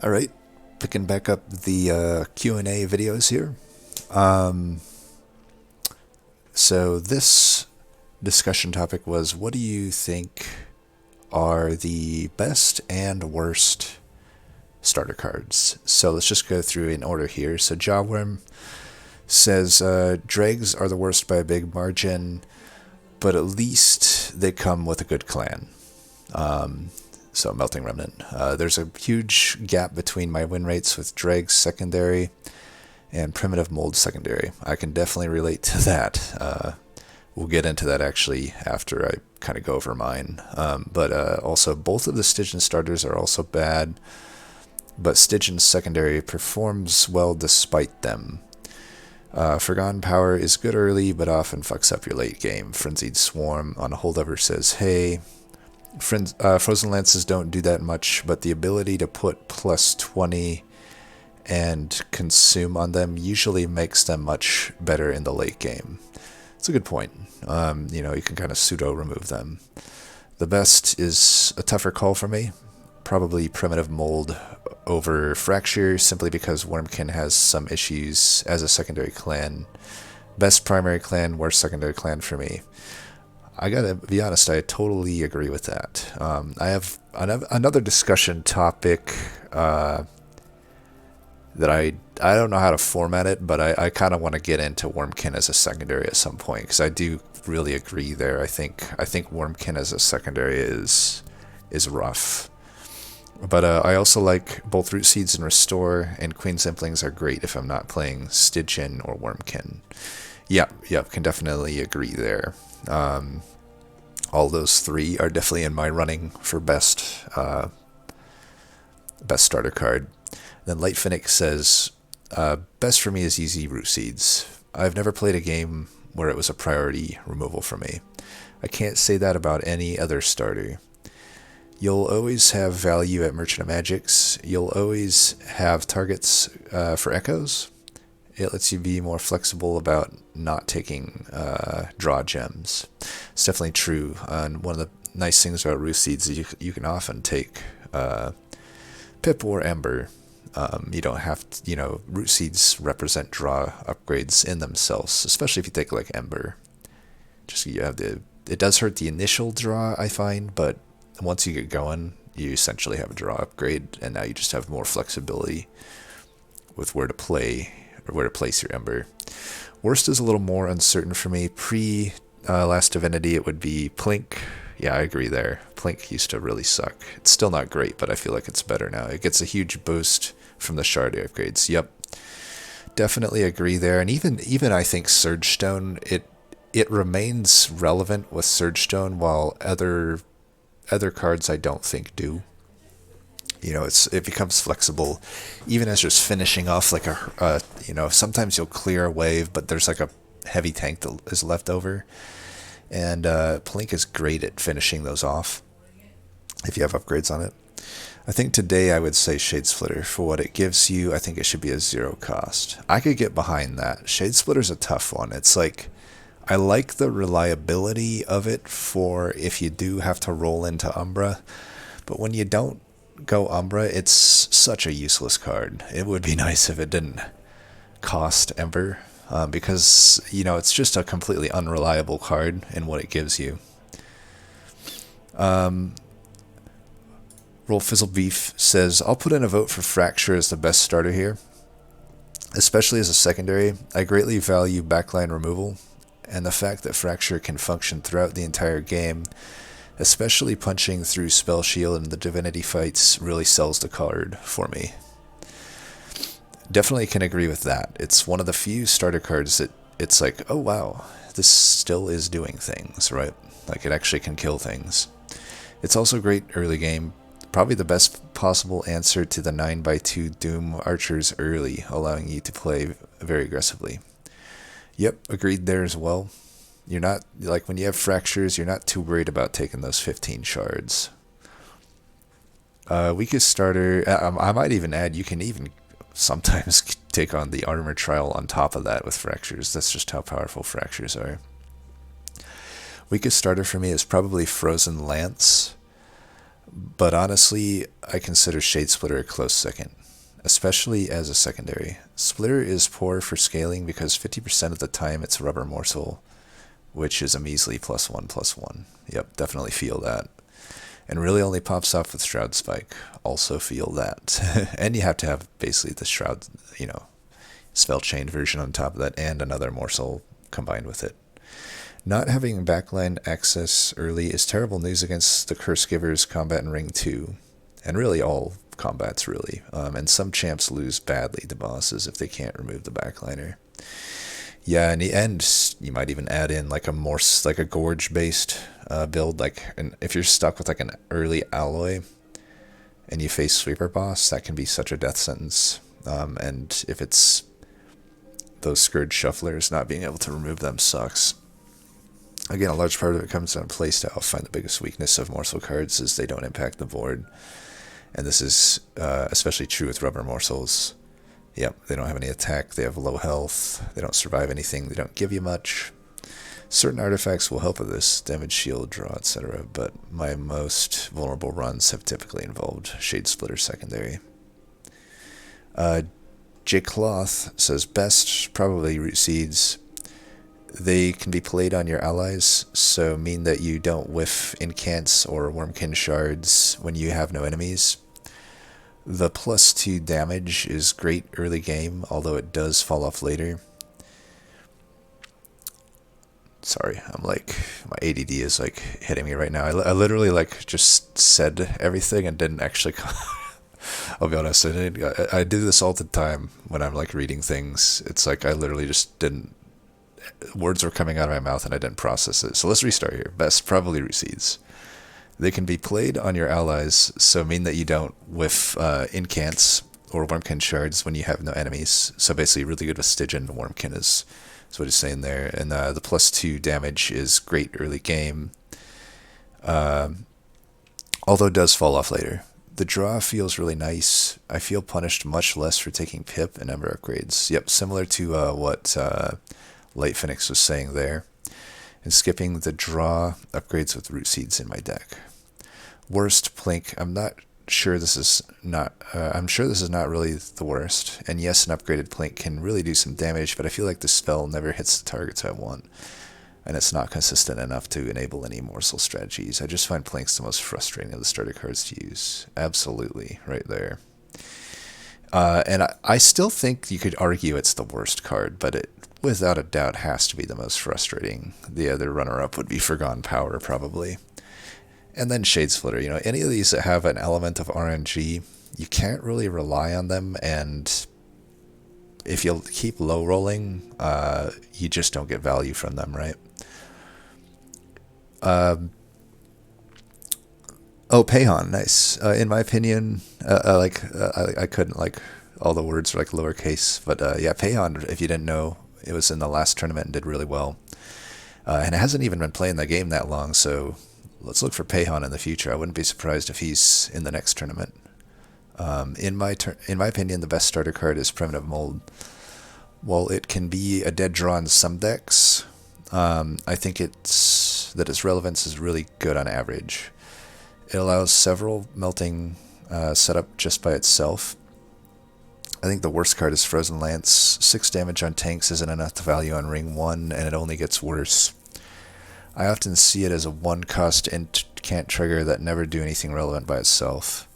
All right, picking back up the Q&A videos here. Um, so this discussion topic was, what do you think are the best and worst starter cards? So let's just go through in order here. So Jawworm says dregs are the worst by a big margin, but at least they come with a good clan. So Melting Remnant. There's a huge gap between my win rates with Dregs secondary and Primitive Mold secondary. I can definitely relate to that. We'll get into that actually after I kind of go over mine. But also, both of the Stygian starters are also bad, but Stygian secondary performs well despite them. Forgotten Power is good early, but often fucks up your late game. Frenzied Swarm on a holdover says, hey, Frozen Lances don't do that much, but the ability to put plus 20 and consume on them usually makes them much better in the late game. It's a good point. You can kind of pseudo remove them. The best is a tougher call for me. Probably Primitive Mold over Fracture, simply because Wormkin has some issues as a secondary clan. Best primary clan, worst secondary clan for me. I gotta be honest, I totally agree with that. I have another discussion topic that I don't know how to format it, but I kind of want to get into Wormkin as a secondary at some point, because I do really agree there. I think Wormkin as a secondary is rough. But I also like both Root Seeds and Restore, and Queen Simplings are great if I'm not playing Stygian or Wormkin. Yep, can definitely agree there. All those three are definitely in my running for best starter card. Then Light Finnick says, best for me is easy Root Seeds. I've never played a game where it was a priority removal for me. I can't say that about any other starter. You'll always have value at Merchant of Magics. You'll always have targets for Echoes. It lets you be more flexible about not taking draw gems. It's definitely true. And one of the nice things about Root Seeds is you can often take Pip or Ember. You don't have to, Root Seeds represent draw upgrades in themselves, especially if you take like Ember. It does hurt the initial draw, I find, but once you get going, you essentially have a draw upgrade, and now you just have more flexibility with where to play or where to place your Ember. Worst is a little more uncertain for me. Last Divinity, it would be Plink. Yeah, I agree there. Plink used to really suck. It's still not great, but I feel like it's better now. It gets a huge boost from the shard upgrades. Yep, definitely agree there. And even I think Surge Stone, it remains relevant with Surge Stone, while other cards I don't think do. It becomes flexible, even as just finishing off like sometimes you'll clear a wave, but there's like a heavy tank that is left over, and Plink is great at finishing those off if you have upgrades on it. I think today I would say Shade Splitter. For what it gives you, I think it should be a 0 cost. I could get behind that. Shade Splitter's a tough one. It's like, I like the reliability of it for if you do have to roll into Umbra, but when you don't go Umbra, it's such a useless card. It would be nice if it didn't cost Ember, because it's just a completely unreliable card in what it gives you. Roll Fizzle Beef says, I'll put in a vote for Fracture as the best starter here, especially as a secondary. I greatly value backline removal, and the fact that Fracture can function throughout the entire game, especially punching through Spell Shield in the Divinity fights, really sells the card for me. Definitely can agree with that. It's one of the few starter cards that it's like, oh wow, this still is doing things, right? Like, it actually can kill things. It's also great early game. Probably the best possible answer to the 9x2 Doom Archers early, allowing you to play very aggressively. Yep, agreed there as well. You're not, like, when you have Fractures, you're not too worried about taking those 15 shards. Weakest starter, I might even add, you can even sometimes take on the Armor Trial on top of that with Fractures. That's just how powerful Fractures are. Weakest starter for me is probably Frozen Lance. But honestly, I consider Shade Splitter a close second, especially as a secondary. Splitter is poor for scaling because 50% of the time it's Rubber Morsel, which is a measly +1/+1. Yep, definitely feel that. And really only pops off with Shroud Spike. Also feel that. And you have to have basically the Shroud, spell chain version on top of that and another morsel combined with it. Not having backline access early is terrible news against the Curse Givers combat in Ring 2. And really all combats, really. And some champs lose badly to bosses if they can't remove the backliner. Yeah, in the end, you might even add in like a gorge-based build. And if you're stuck with like an early alloy and you face sweeper boss, that can be such a death sentence. And if it's those Scourge Shufflers, not being able to remove them sucks. Again, a large part of it comes down to playstyle. I find the biggest weakness of morsel cards is they don't impact the board. And this is especially true with Rubber Morsels. Yep, they don't have any attack, they have low health, they don't survive anything, they don't give you much. Certain artifacts will help with this, damage, shield, draw, etc., but my most vulnerable runs have typically involved Shade Splitter secondary. J Cloth says best, probably Root Seeds. They can be played on your allies, so mean that you don't whiff incants or Wormkin shards when you have no enemies. The +2 damage is great early game, although it does fall off later. Sorry, my ADD is hitting me right now. I literally just said everything and didn't actually. I'll be honest, I do this all the time when I'm reading things. It's I literally just didn't. Words were coming out of my mouth and I didn't process it. So let's restart here. Best, probably Root Seeds. They can be played on your allies, so mean that you don't whiff incants or Wormkin shards when you have no enemies. So basically really good with Stygian and Wormkin is what he's saying there. And the +2 damage is great early game, although it does fall off later. The draw feels really nice. I feel punished much less for taking Pip and Ember upgrades. Yep, similar to what Light Phoenix was saying there. And skipping the draw upgrades with Root Seeds in my deck. Worst Plink, I'm sure this is not really the worst. And yes, an upgraded Plink can really do some damage, but I feel like the spell never hits the targets I want. And it's not consistent enough to enable any morsel strategies. I just find Plinks the most frustrating of the starter cards to use. Absolutely, right there. And I still think you could argue it's the worst card, but it without a doubt has to be the most frustrating. The other runner-up would be Forgone Power, probably. And then Shade Splitter. Any of these that have an element of RNG, you can't really rely on them, and if you keep low rolling, you just don't get value from them, right? Payhon, nice. In my opinion, I couldn't all the words are lowercase, but yeah, Payhon, if you didn't know, it was in the last tournament and did really well. And it hasn't even been playing the game that long, so let's look for Payhon in the future. I wouldn't be surprised if he's in the next tournament. In my opinion, the best starter card is Primitive Mold. While it can be a dead draw in some decks, I think that its relevance is really good on average. It allows several melting setup just by itself. I think the worst card is Frozen Lance. 6 damage on tanks isn't enough to value on Ring 1, and it only gets worse. I often see it as a 1-cost incant trigger that never do anything relevant by itself.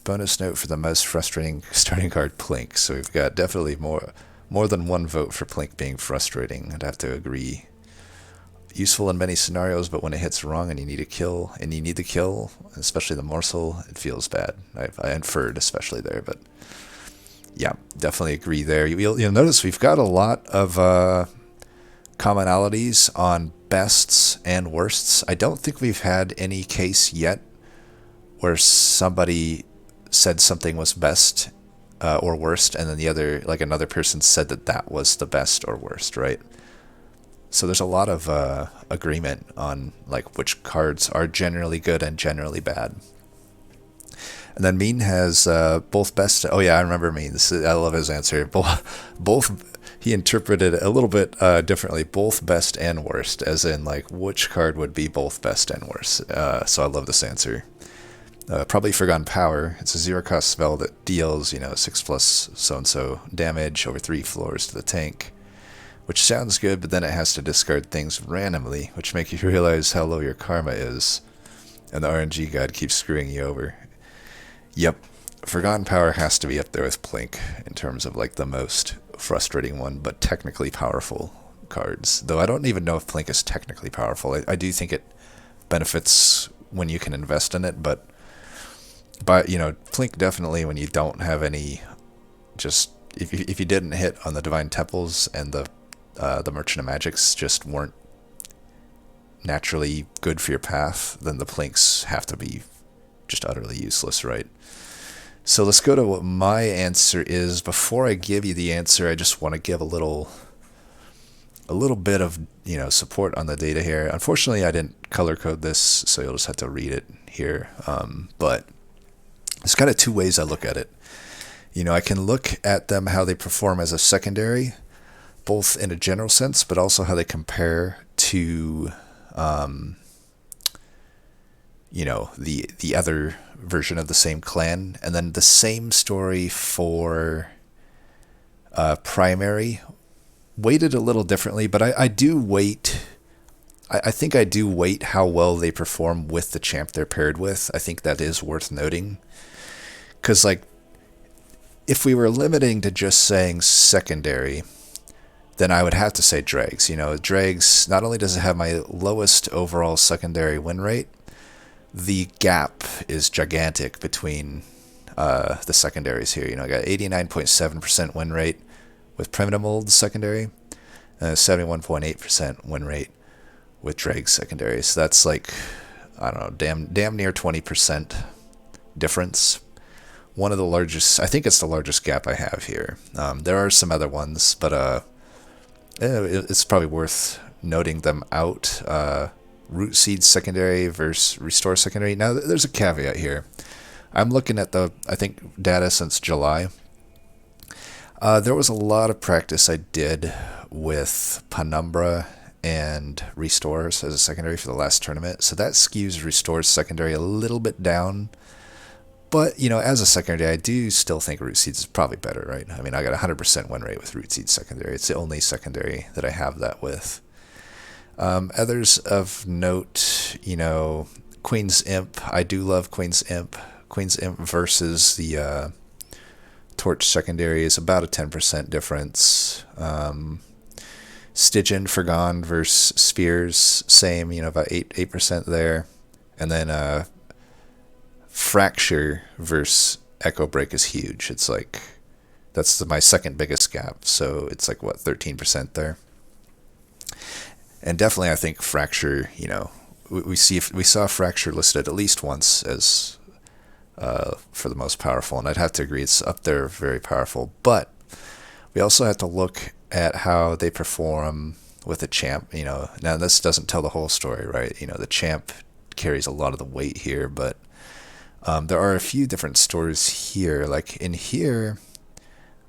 Bonus note for the most frustrating starting card, Plink. So we've got definitely more than one vote for Plink being frustrating. I'd have to agree. Useful in many scenarios, but when it hits wrong and you need the kill, especially the morsel, it feels bad. I inferred especially there, but yeah, definitely agree there. You'll notice we've got a lot of commonalities on bests and worsts. I don't think we've had any case yet where somebody said something was best or worst, and then the other, another person said that was the best or worst, right? So there's a lot of agreement on which cards are generally good and generally bad. And then Mean has both best. Oh yeah, I remember Mean. I love his answer. Both. He interpreted it a little bit differently. Both best and worst, as in which card would be both best and worst. So I love this answer. Probably Forgotten Power. It's a zero cost spell that deals, 6 plus so and so damage over 3 floors to the tank, which sounds good, but then it has to discard things randomly, which make you realize how low your karma is, and the RNG god keeps screwing you over. Yep, Forgotten Power has to be up there with Plink in terms of like the most frustrating one, but technically powerful cards. Though I don't even know if Plink is technically powerful. I do think it benefits when you can invest in it, but Plink definitely when you don't have any, just if you didn't hit on the Divine Temples and the Merchant of Magics just weren't naturally good for your path, then the Plinks have to be just utterly useless, right? So let's go to what my answer is. Before I give you the answer, I just want to give a little bit of support on the data here. Unfortunately, I didn't color code this, so you'll just have to read it here. But there's kind of two ways I look at it. I can look at them how they perform as a secondary, both in a general sense, but also how they compare to the other version of the same clan, and then the same story for primary, weighted a little differently, but I do weight. I think I do weight how well they perform with the champ they're paired with. I think that is worth noting, because if we were limiting to just saying secondary, then I would have to say Dregs. Dregs, not only does it have my lowest overall secondary win rate, the gap is gigantic between the secondaries here. I got 89.7% win rate with Primitive Mold secondary, and 71.8% win rate with Dregs secondary. So that's like, I don't know, damn near 20% difference. One of the largest, I think it's the largest gap I have here. There are some other ones, but it's probably worth noting them out. Root Seed secondary versus Restore secondary. Now, there's a caveat here. I'm looking at data since July. There was a lot of practice I did with Penumbra and Restores as a secondary for the last tournament, so that skews Restores secondary a little bit down. But, as a secondary, I do still think Root Seeds is probably better, right? I mean, I got 100% win rate with Root Seeds secondary. It's the only secondary that I have that with. Others of note, Queen's Imp. I do love Queen's Imp. Queen's Imp versus the Torch secondary is about a 10% difference. Stygian Forgone versus Spears, same, about 8% there. And then Fracture versus Echo Break is huge. It's like, that's my second biggest gap. So it's like, 13% there. And definitely, I think Fracture, we saw Fracture listed at least once as for the most powerful, and I'd have to agree it's up there, very powerful. But we also have to look at how they perform with a champ. Now this doesn't tell the whole story, right? The champ carries a lot of the weight here, but there are a few different stories here. Like in here,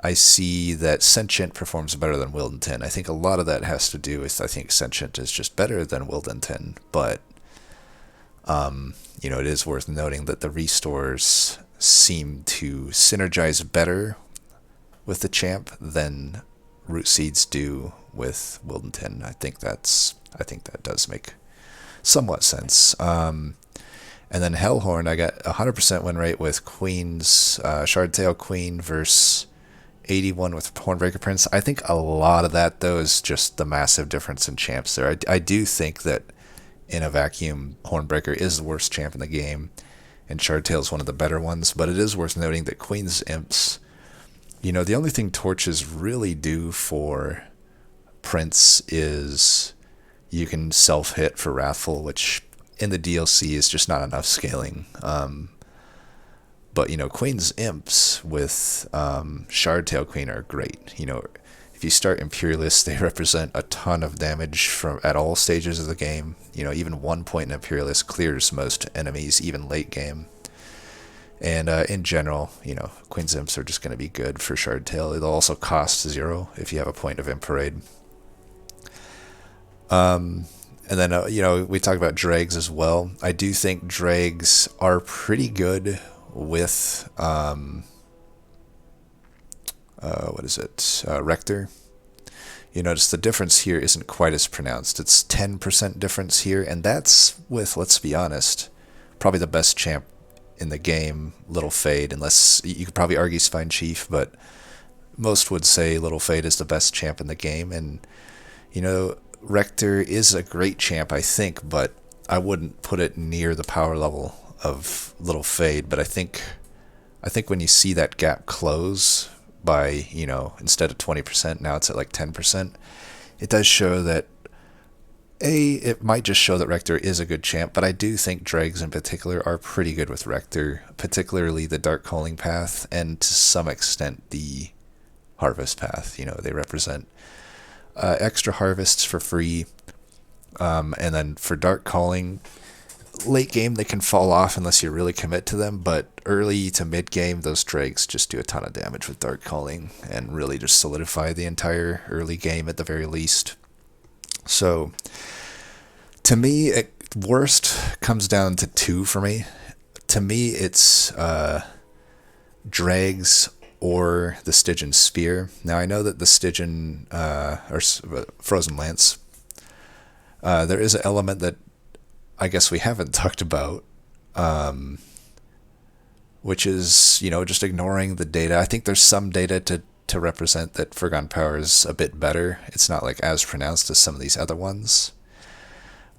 I see that Sentient performs better than Wildenton. I think a lot of that has to do with, I think Sentient is just better than Wildenton, but it is worth noting that the restores seem to synergize better with the champ than Root Seeds do with Wildenton. I think that does make somewhat sense. And then Hellhorn, I got 100% win rate with Queen's Shardtail Queen versus 81 with Hornbreaker Prince. I think a lot of that, though, is just the massive difference in champs there. I do think that in a vacuum, Hornbreaker is the worst champ in the game, and Shardtail is one of the better ones, but it is worth noting that Queen's Imps, the only thing Torches really do for Prince is you can self-hit for Wrathful, which in the DLC is just not enough scaling. But, Queen's Imps with Shardtail Queen are great. If you start Imperialists, they represent a ton of damage at all stages of the game. Even 1 point in Imperialist clears most enemies, even late game. And in general, Queen's Imps are just going to be good for Shardtail. It'll also cost 0 if you have a point of Imp Parade. And And then, we talked about dregs as well. I do think dregs are pretty good with, what is it, Rector. You notice the difference here isn't quite as pronounced. It's 10% difference here, and that's with, let's be honest, probably the best champ in the game, Little Fade, unless you could probably argue Spine Chief, but most would say Little Fade is the best champ in the game. And, Rector is a great champ, I think, but I wouldn't put it near the power level of Little Fade. But I think when you see that gap close by, instead of 20%, now it's at like 10%, it does show that, it might just show that Rector is a good champ, but I do think dregs in particular are pretty good with Rector, particularly the Dark Calling path, and to some extent the Harvest path. They represent extra harvests for free, and then for Dark Calling, late game they can fall off unless you really commit to them, but early to mid game those dregs just do a ton of damage with Dark Calling and really just solidify the entire early game at the very least. So to me, worst comes down to two for me. To me, it's dregs or the Stygian Spear. Now, I know that the Stygian, or Frozen Lance, there is an element that I guess we haven't talked about, which is, just ignoring the data. I think there's some data to represent that Forgotten Power is a bit better. It's not like as pronounced as some of these other ones.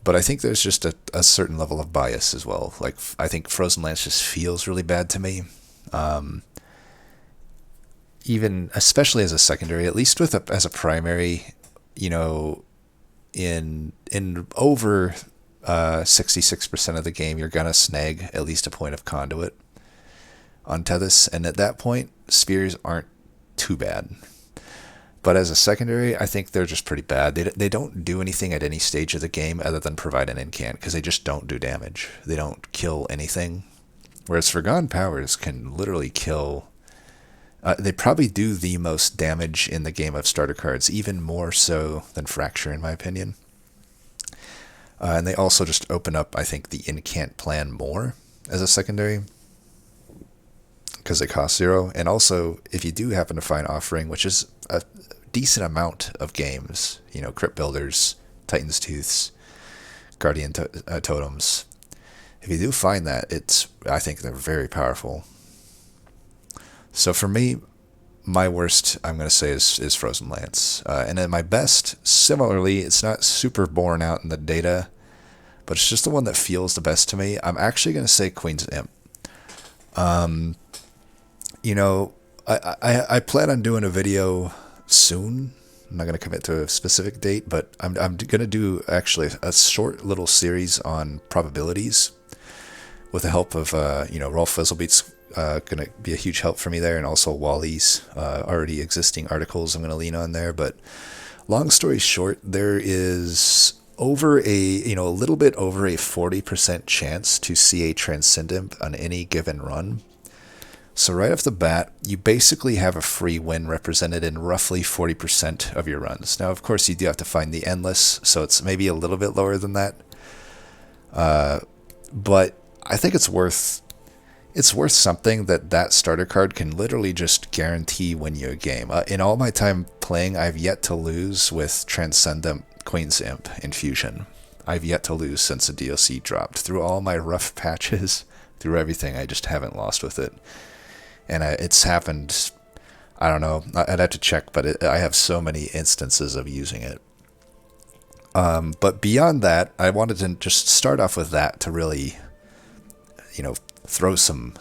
But I think there's just a certain level of bias as well. Like, I think Frozen Lance just feels really bad to me. Even especially as a secondary, at least as a primary, in over 66% of the game, you're gonna snag at least a point of conduit on Tethys, and at that point, spears aren't too bad. But as a secondary, I think they're just pretty bad. They don't do anything at any stage of the game other than provide an incant, because they just don't do damage. They don't kill anything. Whereas Forgotten Powers can literally kill. They probably do the most damage in the game of starter cards, even more so than Fracture, in my opinion. And they also just open up, I think, the incant plan more as a secondary, because they cost 0. And also, if you do happen to find Offering, which is a decent amount of games, Crypt Builders, Titan's Tooths, Guardian Totems, if you do find that, I think they're very powerful. So for me, my worst, I'm going to say, is Frozen Lance. And then my best, similarly, it's not super borne out in the data, but it's just the one that feels the best to me. I'm actually going to say Queen's Imp. I plan on doing a video soon. I'm not going to commit to a specific date, but I'm going to do actually a short little series on probabilities with the help of, Rolf Fizzlebeat's going to be a huge help for me there, and also Wally's already existing articles I'm going to lean on there. But long story short, there is over a little bit over a 40% chance to see a Transcendent on any given run. So right off the bat, you basically have a free win represented in roughly 40% of your runs. Now, of course, you do have to find the Endless, so it's maybe a little bit lower than that. But I think it's worth something that starter card can literally just guarantee win you a game. In all my time playing, I've yet to lose with Transcendent Queen's Imp Infusion. I've yet to lose since the DLC dropped. Through all my rough patches, through everything, I just haven't lost with it. And it's happened, I don't know, I'd have to check, but I have so many instances of using it. But beyond that, I wanted to just start off with that to really, throw some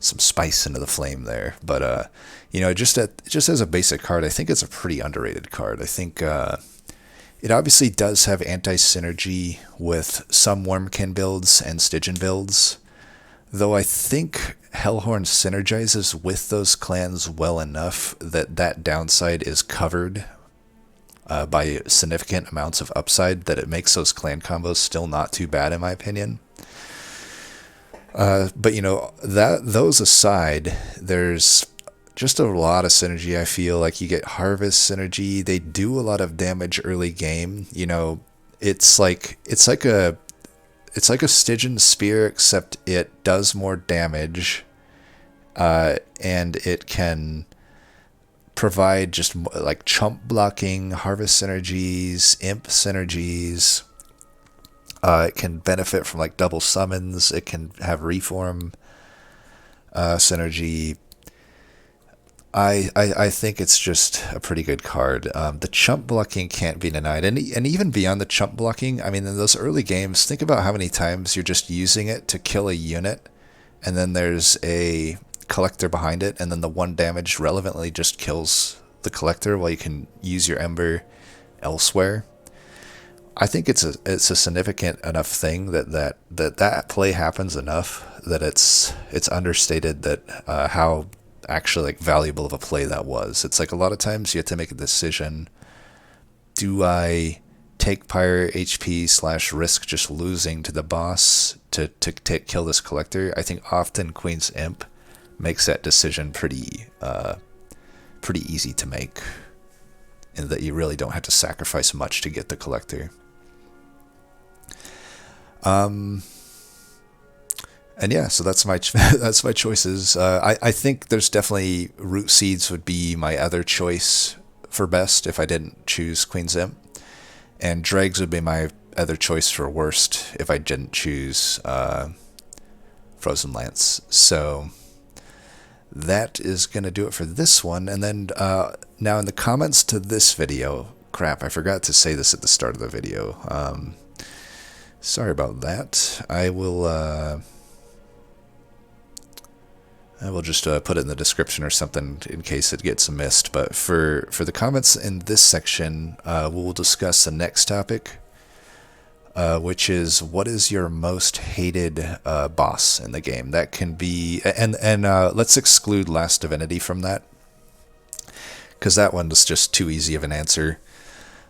spice into the flame there. But just as a basic card, I think it's a pretty underrated card. I think it obviously does have anti-synergy with some Wormkin builds and Stygian builds, though I think Hellhorn synergizes with those clans well enough that downside is covered by significant amounts of upside, that it makes those clan combos still not too bad, in my opinion. But those aside, there's just a lot of synergy. I feel like you get harvest synergy. They do a lot of damage early game. You know, it's like a Stygian spear, except it does more damage, and it can provide just like chump blocking, harvest synergies, imp synergies. It can benefit from like double summons. It can have reform synergy. I think it's just a pretty good card. The chump blocking can't be denied. And even beyond the chump blocking, I mean, in those early games, think about how many times you're just using it to kill a unit, and then there's a collector behind it, and then the one damage relevantly just kills the collector while you can use your Ember elsewhere. I think it's a significant enough thing that play happens enough that it's understated that how actually like valuable of a play that was. It's like a lot of times you have to make a decision. Do I take Pyre HP / risk just losing to the boss to kill this collector? I think often Queen's Imp makes that decision pretty easy to make, in that you really don't have to sacrifice much to get the collector. And yeah, so that's my that's my choices. I think there's definitely Root Seeds would be my other choice for best if I didn't choose Queen's Imp, and Dregs would be my other choice for worst if I didn't choose Frozen Lance. So that is gonna do it for this one. And then now in the comments to this video, crap, I forgot to say this at the start of the video. Sorry about that. I will just put it in the description or something in case it gets missed. But for the comments in this section, we'll discuss the next topic, which is what is your most hated boss in the game. That can be, and let's exclude Last Divinity from that, because that one is just too easy of an answer.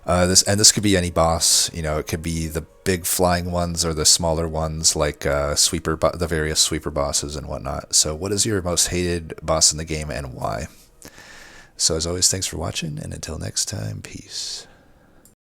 This could be any boss. You know, it could be the big flying ones or the smaller ones, like the various sweeper bosses and whatnot. So what is your most hated boss in the game and why? So as always, thanks for watching, and until next time, peace.